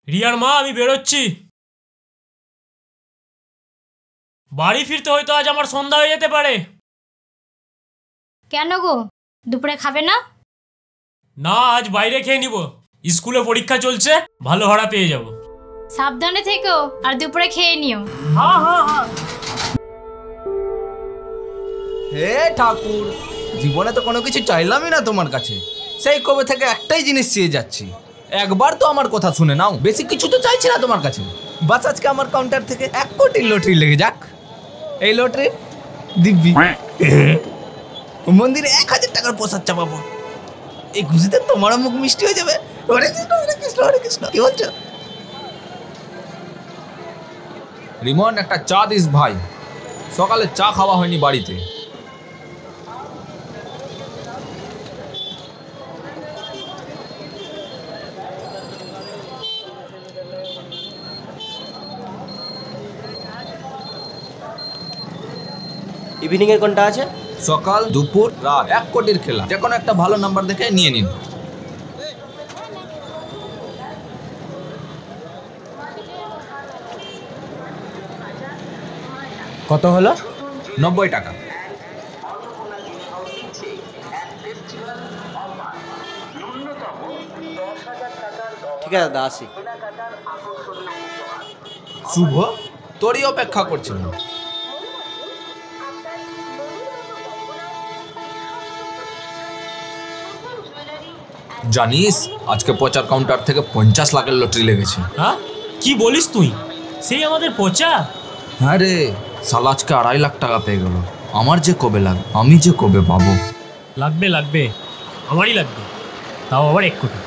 রিয়ার মা, আমি বেরোচ্ছি। বাড়ি ফিরতে হয়তো আজ আমার সন্ধ্যা হয়ে যেতে পারে। কেন গো, দুপুরে খাবে না? না, আজ বাইরে খেয়ে নিব। স্কুলে পরীক্ষা চলছে, ভালো ভাড়া পেয়ে যাব। সাবধানে থেকো আর দুপুরে খেয়ে নিও। হ্যাঁ হ্যাঁ হ্যাঁ। হে ঠাকুর, জীবনে তো কোনো কিছু চাইলামই না তোমার কাছে। সেই কবে থেকে একটাই জিনিস চেয়ে যাচ্ছি, একবার তো আমার কথা শুনে নাও। বেশি কিছু তো চাইছি না তোমার কাছে। বাস আজকে আমার কাউন্টার থেকে 1 কোটির লটারি লেগে যাক। এই লটারি দিব্যি মন্দিরে 1000 টাকার প্রসাদ চাপাবো। এই খুশিতে তোমারও মুখ মিষ্টি হয়ে যাবে। হরে কৃষ্ণ হরে কৃষ্ণ হরে কৃষ্ণ। কি বলছো রিমন? একটা চা দিস ভাই, সকালে চা খাওয়া হয়নি বাড়িতে। ইভিনিং এর কোনটা আছে? সকাল, দুপুর, রাত, 1 কোটির খেলা। যে কোনো একটা ভালো নাম্বার দেখে নিয়ে নিন। কত হলো? 90 টাকা। ঠিক আছে দাদা, আসি। শুভ, তোরই অপেক্ষা করছিলাম। জানিস আজকে পচার কাউন্টার থেকে 50 লাখের লটারি লেগেছে। হ্যাঁ, কি বলিস তুই? সেই আমাদের পচা? হ্যাঁ রে, সালা আজকে 2.5 লাখ টাকা পেয়ে গেল। আমার যে কবে লাগবে, আমি যে কবে পাবো। লাগবে লাগবে, আমারই লাগবে, তাও আবার 1 কোটি।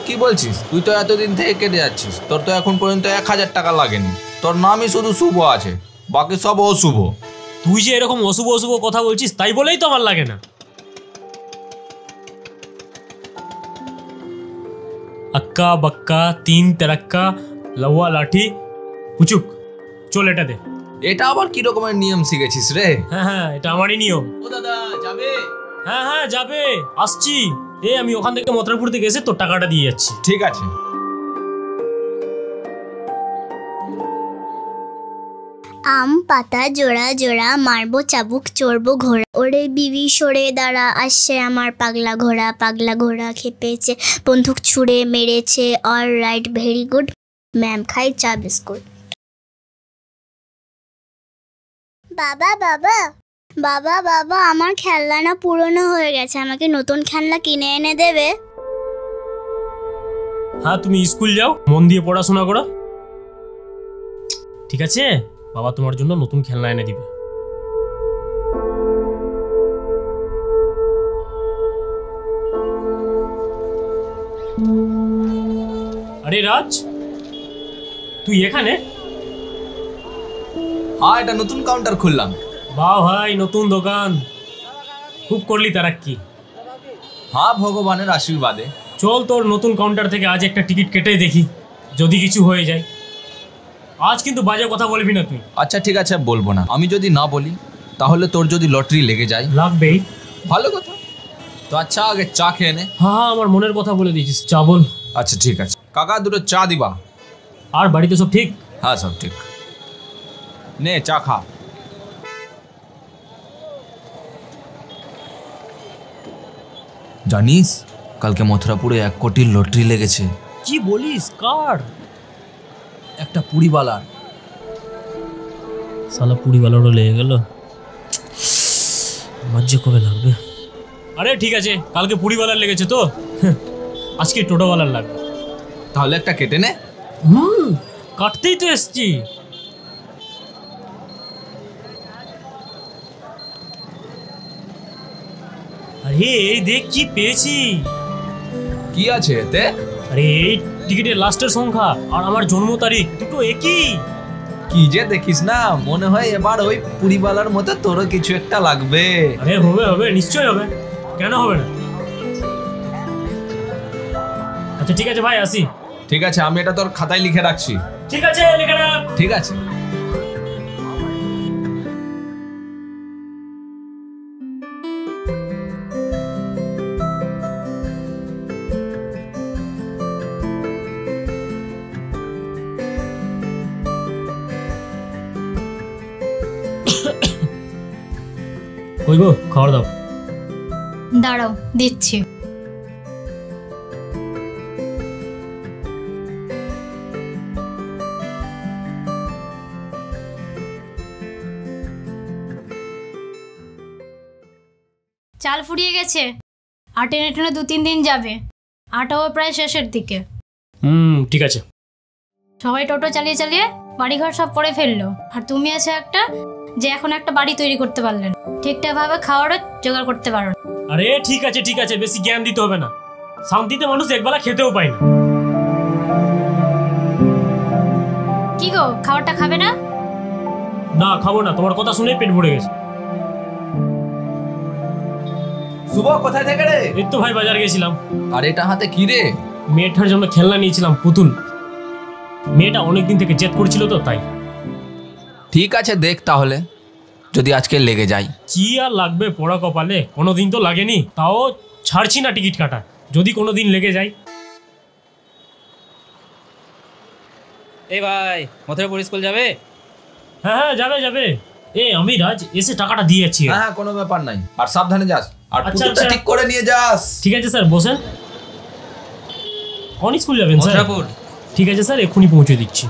কি বলছিস? তুই তো এতদিন থেকে কেটে যাচ্ছিস, তোর তো এখন পর্যন্ত 1000 টাকা লাগেনি। তোর নামই শুধু শুভ আছে, বাকি সব অশুভ। তুই যে এরকম অশুভ অশুভ কথা বলছিস, তাই বলেই তো আমার লাগে না। अक्का बक्का 3 तरक्का लवा लाठी পুচুক, চল এটা দে। এটা আবার কি রকমের নিয়ম শিখেছিস রে? হ্যাঁ হ্যাঁ, এটা আমারই নিয়ম। ও দাদা যাবে? হ্যাঁ হ্যাঁ যাবে, আসছি। আমি ওখান থেকে মথুরাপুর থেকে এসে তোর টাকাটা দিয়ে যাচ্ছি। ঠিক আছে। আম পাতা জোড়া জোড়া, মারবো চাবুক চড়বো ঘোড়া। ওরে বিবি সরে দাঁড়া, আসছে আমার পাগলা ঘোড়া। পাগলা ঘোড়া খেপেছে, বন্দুক ছুঁড়ে মেরেছে। All right, very good ma'am, খাই চা বিস্কুট। বাবা বাবা বাবা বাবা, আমার খেলনা না পুরনো হয়ে গেছে, আমাকে নতুন খেলনা কিনে এনে দেবে? হ্যাঁ, তুমি স্কুল যাও, মন দিয়ে পড়াশোনা করো, ঠিক আছে? বাবা তোমার জন্য নতুন খেলনা এনে দিবে। আরে রাজ, তুই এখানে? হ্যাঁ, এটা নতুন কাউন্টার খুললাম। বাহ ভাই, নতুন দোকান, খুব করলি তারাক্কি। হ্যাঁ, ভগবানের আশীর্বাদে। চল তোর নতুন কাউন্টার থেকে আজ একটা টিকিট কেটে দেখি, যদি কিছু হয়ে যায়। আজ কিন্তু বাজে কথা বলবি না তুই। আচ্ছা ঠিক আছে, বলবো না। আমি যদি না বলি তাহলে তোর যদি লটারি লেগে যায়? লাগবেই। ভালো কথা। তো আচ্ছা, আগে চা খেয়ে নে। হ্যাঁ, আমার মনের কথা বলে দিয়েছিস, চা বল। আচ্ছা ঠিক আছে কাকা, 2 চা দিবা। আর বাড়িতে সব ঠিক? হ্যাঁ সব ঠিক। নে চা খা। জানিস কালকে মথুরাপুরে 1 কোটির লটারি লেগেছে। কি বলিস? কার? একটা পুরিওয়ালার। সালা পুরিওয়ালারও লেগে গেল, মজ্জা কবে লাগবে? আরে ঠিক আছে, কালকে পুরিওয়ালার লেগেছে তো, আজকে টোটোওয়ালার লাগবে। তাহলে একটা কেটে নে। কাটতেই তো এসছি। আরে এই দেখ কি পেয়েছি। কি আছে এতে? আরে এই টিকিটের লাস্টের সংখ্যা আর আমার জন্ম তারিখ দুটো একই। কি যে দেখিস না, মনে হয় এবার ওই পুরিওয়ালার মতো তোরও কিছু একটা লাগবে। আরে হবে হবে, নিশ্চয়ই হবে, কেন হবে না? আচ্ছা ঠিক আছে ভাই, আসি। ঠিক আছে, আমি এটা তোর খাতায় লিখে রাখছি। ঠিক আছে, লিখে রাখ। ঠিক আছে। কই গো, খাবার দাও। দাঁড়াও, দিচ্ছি। চাল ফুরিয়ে গেছে, আর টেনে টেনে 2-3 দিন যাবে। আটাও প্রায় শেষের দিকে। ঠিক আছে। সবাই টোটো চালিয়ে চালিয়ে বাড়িঘর সব করে ফেললো, আর তুমি আছে একটা যে এখন একটা বাড়ি তৈরি করতে পারলেন, ঠিকঠাক ভাবে খাওয়ারও জোগাড় করতে পারো। আরে ঠিক আছে ঠিক আছে, বেশি জ্ঞান দিতে হবে না। শান্তিতে মানুষ একবেলা খেতেও পায় না। কি গো, খাবারটা খাবে না? না, খাবো না, তোমার কথা শুনে পেট ভরে গেছে। শুভ, কোথায় থেকে রে? এই তো ভাই বাজার গেছিলাম। আর এটা হাতে কি রে? মেয়েটার জন্য খেলনা নিয়েছিলাম, পুতুল। মেয়েটা অনেকদিন থেকে জেদ করছিল তো তাই। ঠিক আছে, দেখ তাহলে যদি আজকে লেগে যায়। কি আর লাগবে পড়া কপালে, কোনোদিন তো লাগেনি, তাও ছাড়ছি না টিকিট কাটা, যদি কোনোদিন লেগে যায়। এই ভাই, মথুরাপুর স্কুল যাবে? হ্যাঁ হ্যাঁ, যাবে যাবে। আমি রাজ এসে টাকাটা দিয়ে যাচ্ছি। হ্যাঁ, কোনো ব্যাপার নাই, আর সাবধানে যাস, আর আচ্ছা, পুতুলটা আচ্ছা। ঠিক করে নিয়ে যাস। ঠিক আছে স্যার, বসেন। কোন স্কুল যাবেন স্যার? মথুরাপুর। ঠিক আছে স্যার, এক্ষুনি পৌঁছে দিচ্ছি।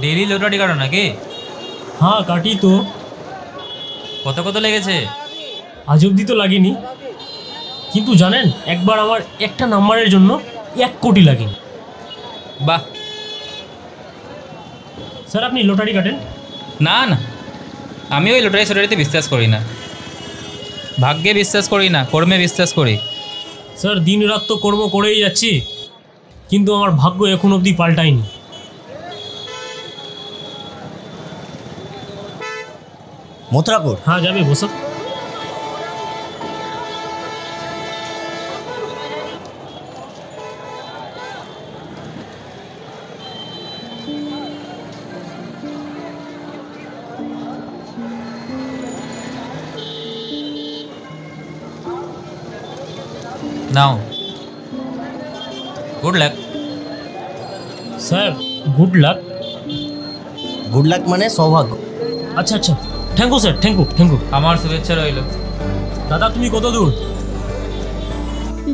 ডেইলি লটারি কাটো নাকি? হ্যাঁ, কাটি তো। কত কত লেগেছে? আজ অবধি তো লাগেনি, কিন্তু জানেন একবার আমার একটা নাম্বারের জন্য 1 কোটি লাগেনি। বাহ। স্যার আপনি লটারি কাটেন? না না, আমি ওই লটারি সটারিতে বিশ্বাস করি না। ভাগ্যে বিশ্বাস করি না, কর্মে বিশ্বাস করি। স্যার দিন রাত তো কর্ম করেই যাচ্ছি, কিন্তু আমার ভাগ্য এখন অবধি পাল্টায়নি। মথুরাপুর। হ্যাঁ যাবে, বসো। নাও, good luck. Sir good luck? Good luck মানে সৌভাগ্য। আচ্ছা আচ্ছা, thank you sir, thank you thank you. আমার শুভেচ্ছা রইল। দাদা তুমি কত দূর?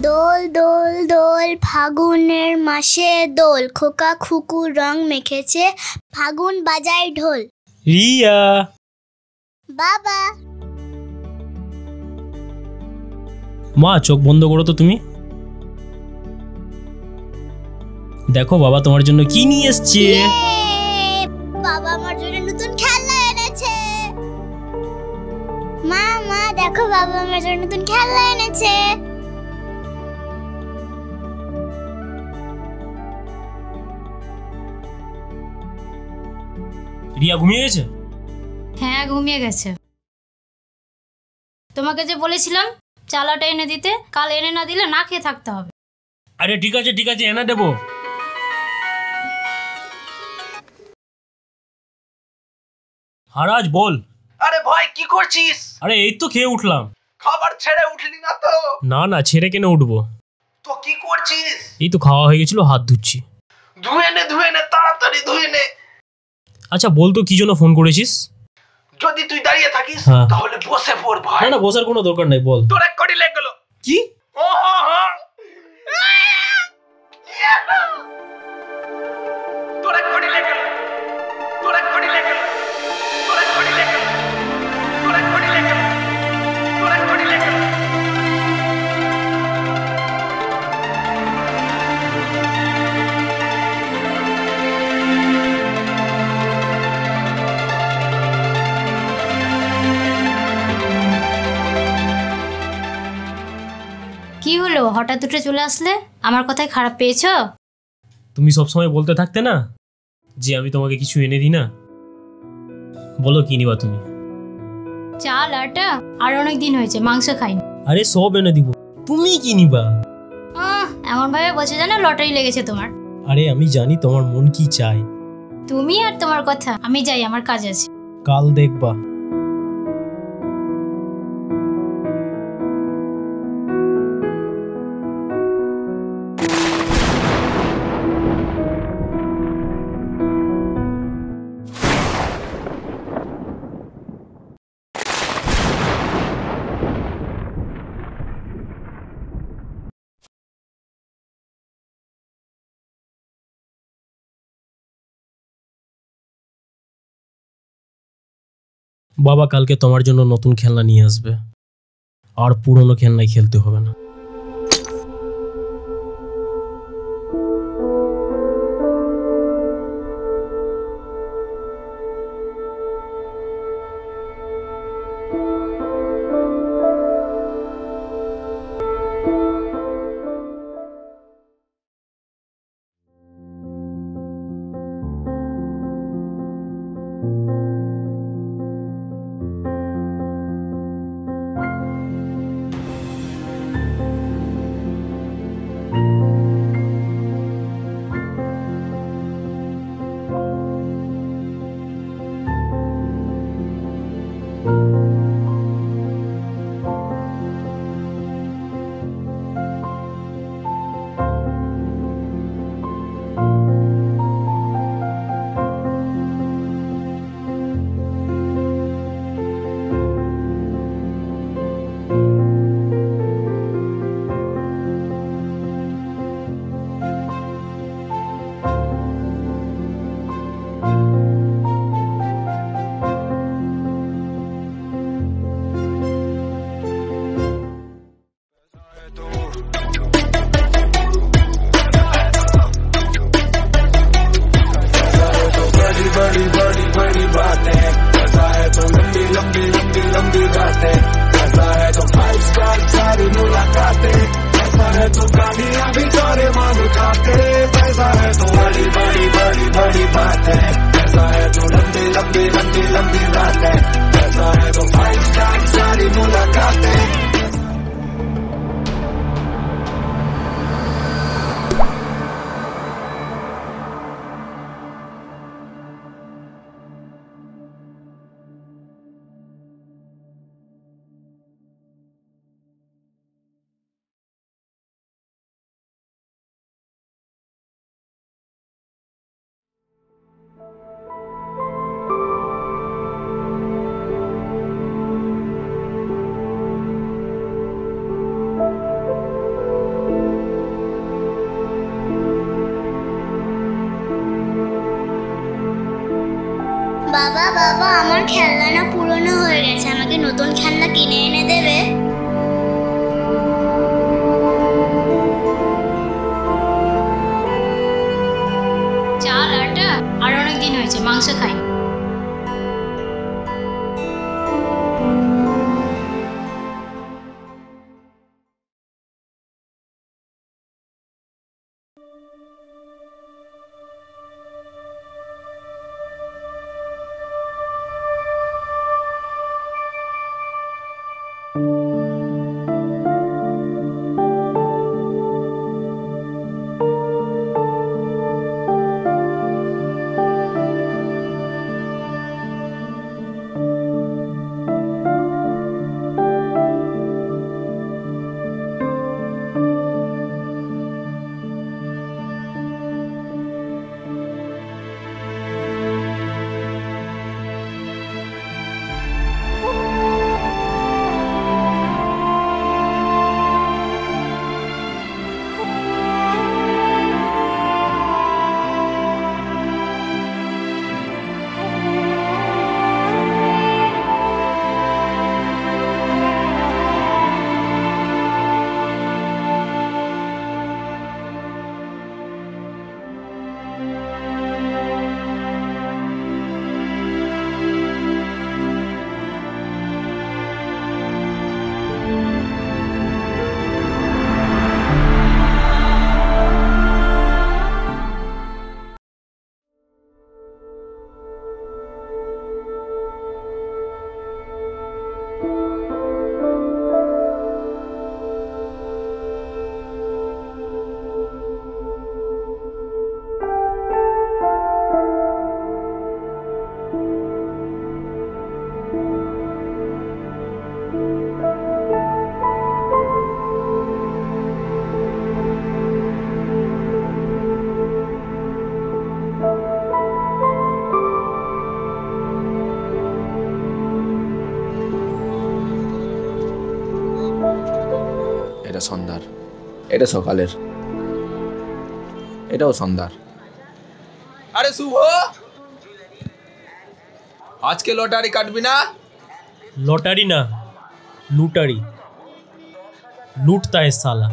দোল দোল দোল ফাগুনের মাসে দোল, খোকা খুকু রং মেখেছে, ফাগুন বাজায় ঢোল। রিয়া। বাবা। মা চোখ বন্ধ করো তো তুমি। দেখো বাবা তোমার জন্য কি নিয়ে এসছে। বাবা আমার জন্য নতুন খেলনা এনেছে। মা মা দেখো, বাবা আমার জন্য নতুন খেলনা এনেছে। রিয়া ঘুমিয়ে গেছে? হ্যাঁ ঘুমিয়ে গেছে। তোমাকে যে বলেছিলাম চালাটা এনে দিতে, কাল এনে না দিলে না খেয়ে থাকতে হবে। আরে ঠিক আছে ঠিক আছে, এনে দেবো। হারাজ বল। আরে ভাই কি করছিস? আরে এই তো খেয়ে উঠলাম। খাবার ছেড়ে উঠলি না তো? না না, ছেড়ে কেন উঠবো। তো কি করছিস? এই তো খাওয়া হয়ে গেছিল, হাত ধুচ্ছি। ধুয়ে নে তাড়াতাড়ি ধুয়ে নে। আচ্ছা বলতো কি জন্য ফোন করেছিস? যদি তুই দাঁড়িয়ে থাকিস হ্যাঁ। তাহলে বসে পড় ভাই। না না, বসার কোনো দরকার নাই, বল। তোর 1 কোটি লেগে গেল। কি? ও হো হো। তোর 1 কোটি লেগে গেল। তোর 1 কোটি লেগে গেল। তোর 1 কোটি লেগে গেল। তোর 1 কোটি লেগে গেল। তোর 1 কোটি লেগে গেল। কি হলো, হঠাৎ উঠে চলে আসলে? আমার কথায় খারাপ পেয়েছো? তুমি সবসময় বলতে থাকতে না যে আমি তোমাকে কিছু এনে দিই না। বলো কি নিবা তুমি? চাল আটা, আর অনেক দিন হয়েছে মাংস খাইনি। আরে সব এনে দিব, তুমি কি নিবা? এমন ভাবে বসে জানো লটারি লেগেছে তোমার। আরে আমি জানি তোমার মন কি চায়। তুমি আর তোমার কথা, আমি যাই, আমার কাজ আছে। কাল দেখবা। বাবা কালকে তোমার জন্য নতুন খেলনা নিয়ে আসবে, আর পুরনো খেলনায় খেলতে হবে না। বাবা বাবা, আমার খেলনা পুরনো হয়ে গেছে, আমাকে নতুন খেলনা কিনে এনে দেবে? চাল আটা আর অনেক দিন হয়েছে মাংস খাই। সন্ধ্যার, এটা সকালের, এটাও সন্ধ্যার। আরে শুভ, আজকে লটারি কাটবি না? লটারি না, লুটারি। लूटता है साला।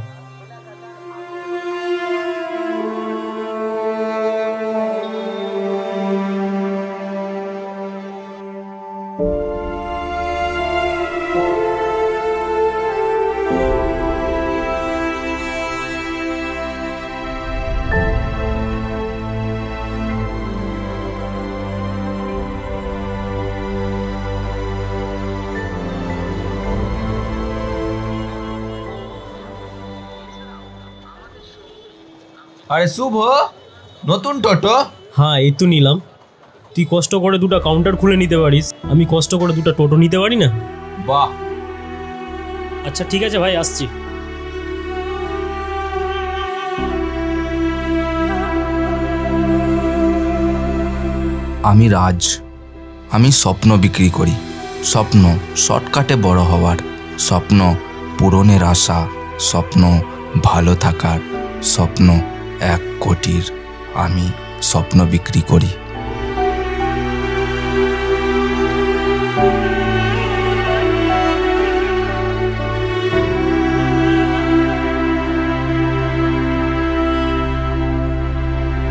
আরে শুভ, নতুন টোটো? হ্যাঁ, এই তো নিলাম। তুই কষ্ট করে দুটো কাউন্টার খুলে নিতে পারিস, আমি কষ্ট করে দুটো টোটো নিতে পারি না? বাহ। আচ্ছা ঠিক আছে ভাই, আসছি। আমি রাজ, আমি স্বপ্ন বিক্রি করি। স্বপ্ন শর্টকাটে বড় হওয়ার, স্বপ্ন পূরণের আশা, স্বপ্ন ভালো থাকার, স্বপ্ন 1 কোটির। আমি স্বপ্ন বিক্রি করি।